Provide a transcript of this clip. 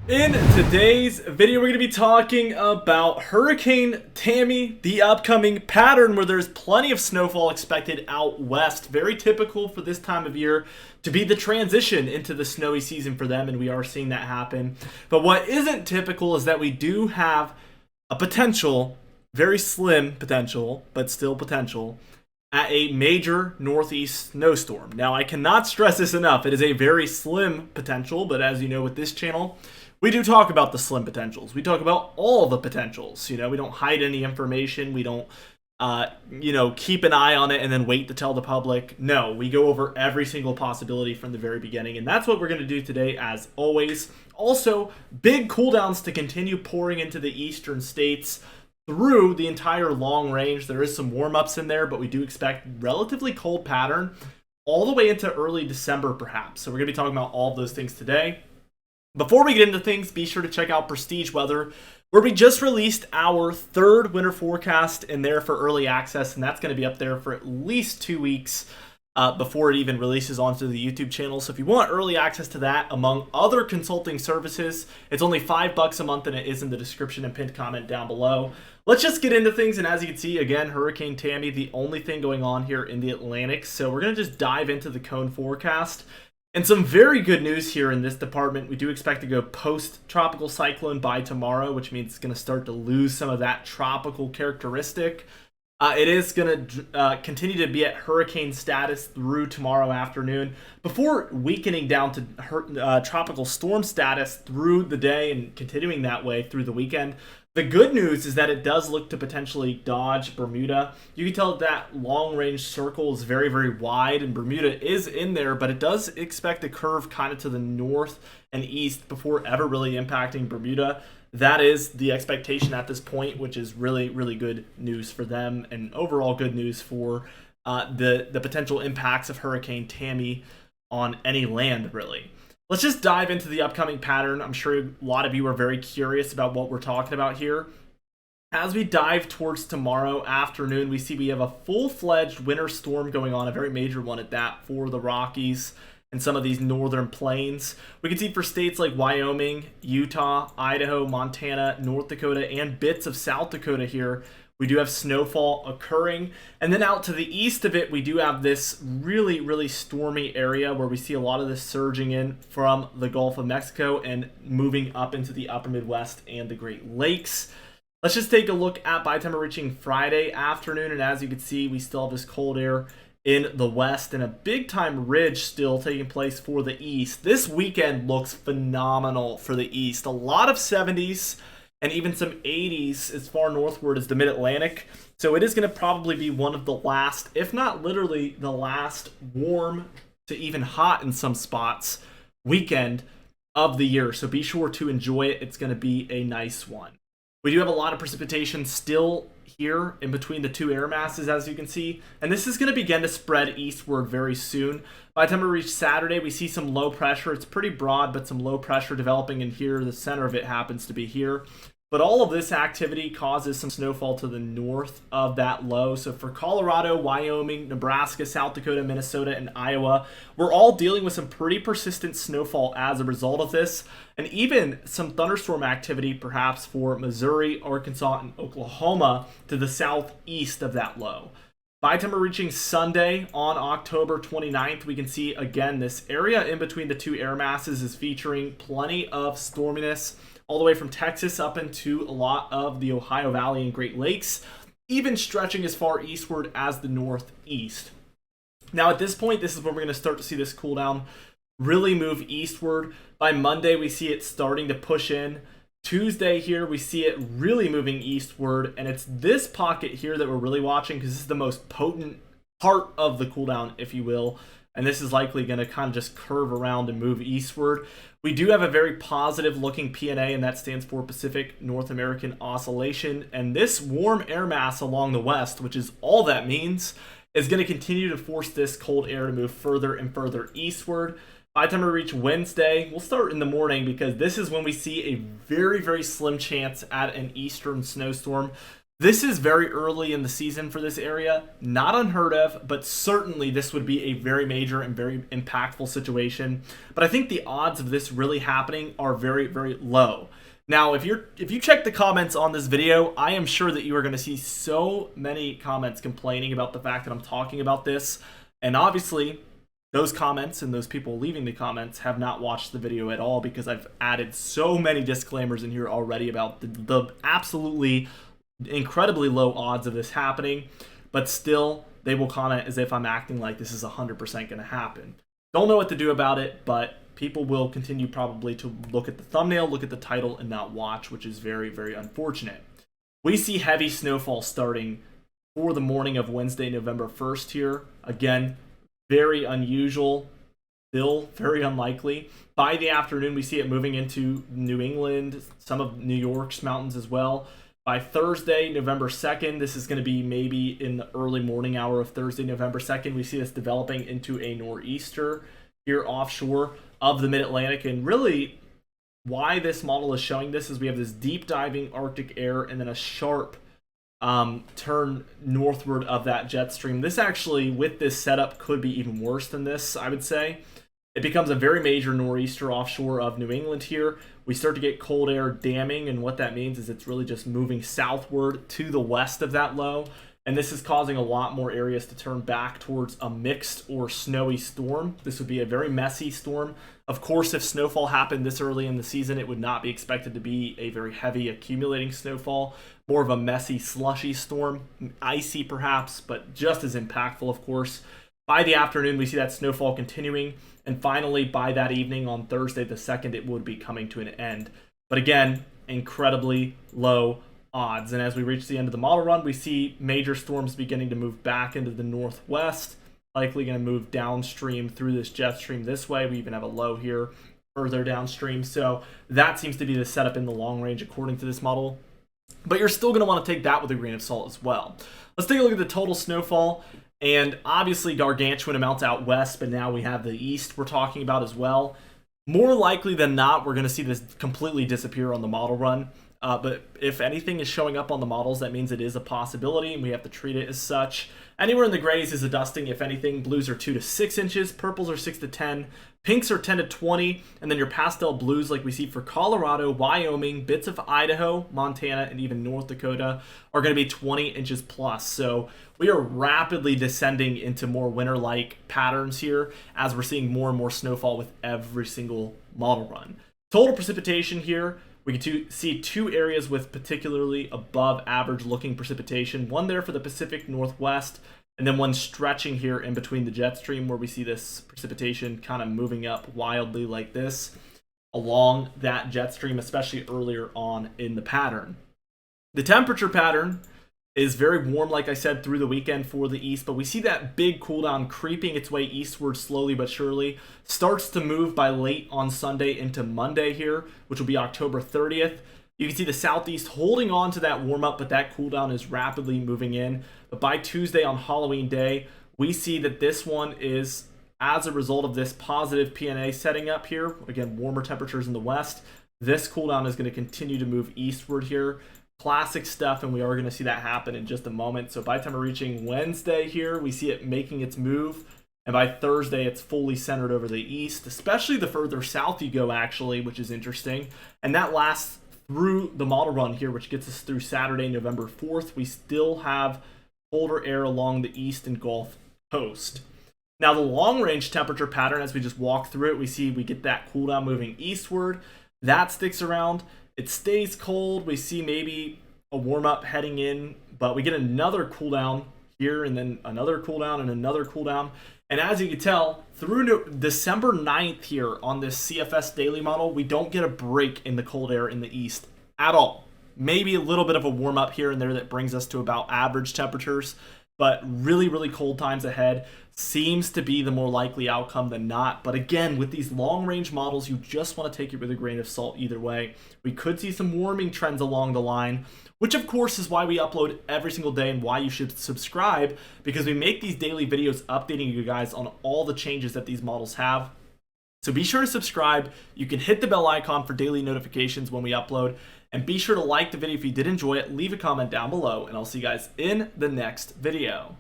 In today's video, we're going to be talking about Hurricane Tammy, the upcoming pattern where there's plenty of snowfall expected out west. Very typical for this time of year to be the transition into the snowy season for them, and we are seeing that happen. But what isn't typical is that we do have a potential, very slim potential, but still potential, at a major northeast snowstorm. Now, I cannot stress this enough. It is a very slim potential, but as you know with this channel, we do talk about the slim potentials. We talk about all the potentials. We don't hide any information. We don't, keep an eye on it and then wait to tell the public. No, we go over every single possibility from the very beginning, and that's what we're going to do today, as always. Also, big cooldowns to continue pouring into the eastern states through the entire long range. There is some warm-ups in there, but we do expect relatively cold pattern all the way into early December, perhaps. So we're going to be talking about all of those things today. Before we get into things, be sure to check out Prestige Weather, where we just released our third winter forecast in there for early access, and that's going to be up there for at least 2 weeks before it even releases onto the YouTube channel. So if you want early access to that, among other consulting services, it's only $5 a month, and it is in the description and pinned comment down below. Let's just get into things, and as you can see, again, Hurricane Tammy, the only thing going on here in the Atlantic. So we're going to just dive into the cone forecast. And some very good news here in this department. We do expect to go post-tropical cyclone by tomorrow, which means it's going to start to lose some of that tropical characteristic. It is going to continue to be at hurricane status through tomorrow afternoon before weakening down to tropical storm status through the day and continuing that way through the weekend. The good news is that it does look to potentially dodge Bermuda. You can tell that long-range circle is very, very wide, and Bermuda is in there, but it does expect to curve kind of to the north and east before ever really impacting Bermuda. That is the expectation at this point, which is really, really good news for them, and overall good news for the potential impacts of Hurricane Tammy on any land, really. Let's just dive into the upcoming pattern. I'm sure a lot of you are very curious about what we're talking about here. As we dive towards tomorrow afternoon, we see we have a full-fledged winter storm going on, a very major one at that, for the Rockies and some of these northern plains. We can see for states like Wyoming, Utah, Idaho, Montana, North Dakota, and bits of South Dakota here, we do have snowfall occurring. And then out to the east of it, we do have this really, really stormy area where we see a lot of this surging in from the Gulf of Mexico and moving up into the upper Midwest and the Great Lakes. Let's just take a look at by the time we're reaching Friday afternoon. And as you can see, we still have this cold air in the west and a big time ridge still taking place for the east. This weekend looks phenomenal for the east. A lot of 70s. And even some 80s as far northward as the Mid-Atlantic. So it is going to probably be one of the last, if not literally the last, warm to even hot in some spots weekend of the year. So be sure to enjoy it. It's going to be a nice one. We do have a lot of precipitation still here in between the two air masses, as you can see. And this is going to begin to spread eastward very soon. By the time we reach Saturday, we see some low pressure. It's pretty broad, but some low pressure developing in here. The center of it happens to be here. But all of this activity causes some snowfall to the north of that low. So for Colorado, Wyoming, Nebraska, South Dakota, Minnesota, and Iowa, we're all dealing with some pretty persistent snowfall as a result of this. And even some thunderstorm activity perhaps for Missouri, Arkansas, and Oklahoma to the southeast of that low. By the time we're reaching Sunday on October 29th, we can see again this area in between the two air masses is featuring plenty of storminess all the way from Texas up into a lot of the Ohio Valley and Great Lakes, even stretching as far eastward as the Northeast. Now at this point, this is when we're going to start to see this cool down really move eastward. By Monday, we see it starting to push in. Tuesday here, we see it really moving eastward, and it's this pocket here that we're really watching because this is the most potent part of the cool down, if you will. And this is likely going to kind of just curve around and move eastward. We do have a very positive looking PNA, and that stands for Pacific North American Oscillation. And this warm air mass along the west, which is all that means, is going to continue to force this cold air to move further and further eastward. By the time we reach Wednesday, we'll start in the morning because this is when we see a very, very slim chance at an eastern snowstorm. This is very early in the season for this area. Not unheard of, but certainly this would be a very major and very impactful situation. But I think the odds of this really happening are very, very low. Now, if you check the comments on this video, I am sure that you are going to see so many comments complaining about the fact that I'm talking about this. And obviously, those comments and those people leaving the comments have not watched the video at all, because I've added so many disclaimers in here already about the absolutely incredibly low odds of this happening, but still they will comment as if I'm acting like this is 100% going to happen. Don't know what to do about it, but people will continue probably to look at the thumbnail, look at the title, and not watch, which is very, very unfortunate. We see heavy snowfall starting for the morning of Wednesday, November 1st here. Again, very unusual, still very unlikely. By the afternoon, we see it moving into New England, some of New York's mountains as well. By Thursday, November 2nd, this is going to be maybe in the early morning hour of Thursday, November 2nd, we see this developing into a nor'easter here offshore of the mid-Atlantic. And really, why this model is showing this is we have this deep diving Arctic air and then a sharp turn northward of that jet stream. This actually, with this setup, could be even worse than this, I would say. It becomes a very major nor'easter offshore of New England here. We start to get cold air damming, and what that means is it's really just moving southward to the west of that low. And this is causing a lot more areas to turn back towards a mixed or snowy storm. This would be a very messy storm. Of course, if snowfall happened this early in the season, it would not be expected to be a very heavy accumulating snowfall. More of a messy, slushy storm. Icy perhaps, but just as impactful, of course. By the afternoon, we see that snowfall continuing. And finally, by that evening on Thursday the 2nd, it would be coming to an end. But again, incredibly low odds. And as we reach the end of the model run, we see major storms beginning to move back into the northwest, likely going to move downstream through this jet stream this way. We even have a low here further downstream. So that seems to be the setup in the long range according to this model. But you're still going to want to take that with a grain of salt as well. Let's take a look at the total snowfall. And obviously gargantuan amounts out west, but now we have the east we're talking about as well. More likely than not, we're going to see this completely disappear on the model run. But if anything is showing up on the models, that means it is a possibility, and we have to treat it as such. Anywhere in the grays is a dusting, if anything. Blues are 2 to 6 inches, purples are 6 to 10, pinks are 10 to 20, and then your pastel blues, like we see for Colorado, Wyoming, bits of Idaho, Montana, and even North Dakota, are going to be 20 inches plus. So we are rapidly descending into more winter-like patterns here as we're seeing more and more snowfall with every single model run. Total precipitation here, we can see two areas with particularly above average looking precipitation. One there for the Pacific Northwest, and then one stretching here in between the jet stream where we see this precipitation kind of moving up wildly like this along that jet stream, especially earlier on in the pattern. The temperature pattern is very warm, like I said, through the weekend for the east, but we see that big cool down creeping its way eastward slowly but surely. Starts to move by late on Sunday into Monday here, which will be October 30th. You can see the southeast holding on to that warm up, but that cool down is rapidly moving in. But by Tuesday on Halloween Day, we see that this one is, as a result of this positive PNA setting up here, again, warmer temperatures in the west, this cool down is going to continue to move eastward here. Classic stuff, and we are going to see that happen in just a moment. So by the time we're reaching Wednesday here, we see it making its move, and by Thursday it's fully centered over the east, especially the further south you go actually, which is interesting. And that lasts through the model run here, which gets us through Saturday, November 4th. We still have colder air along the east and Gulf Coast. Now the long range temperature pattern, as we just walk through it, we see we get that cool down moving eastward. That sticks around. It stays cold. We see maybe a warm up heading in, but we get another cool down here, and then another cool down and another cool down. And as you can tell, through December 9th here on this CFS daily model, we don't get a break in the cold air in the east at all. Maybe a little bit of a warm up here and there that brings us to about average temperatures, but really, really cold times ahead seems to be the more likely outcome than not. But again, with these long-range models, you just want to take it with a grain of salt either way. We could see some warming trends along the line, which of course is why we upload every single day and why you should subscribe, because we make these daily videos updating you guys on all the changes that these models have. So be sure to subscribe. You can hit the bell icon for daily notifications when we upload. And be sure to like the video if you did enjoy it. Leave a comment down below, and I'll see you guys in the next video.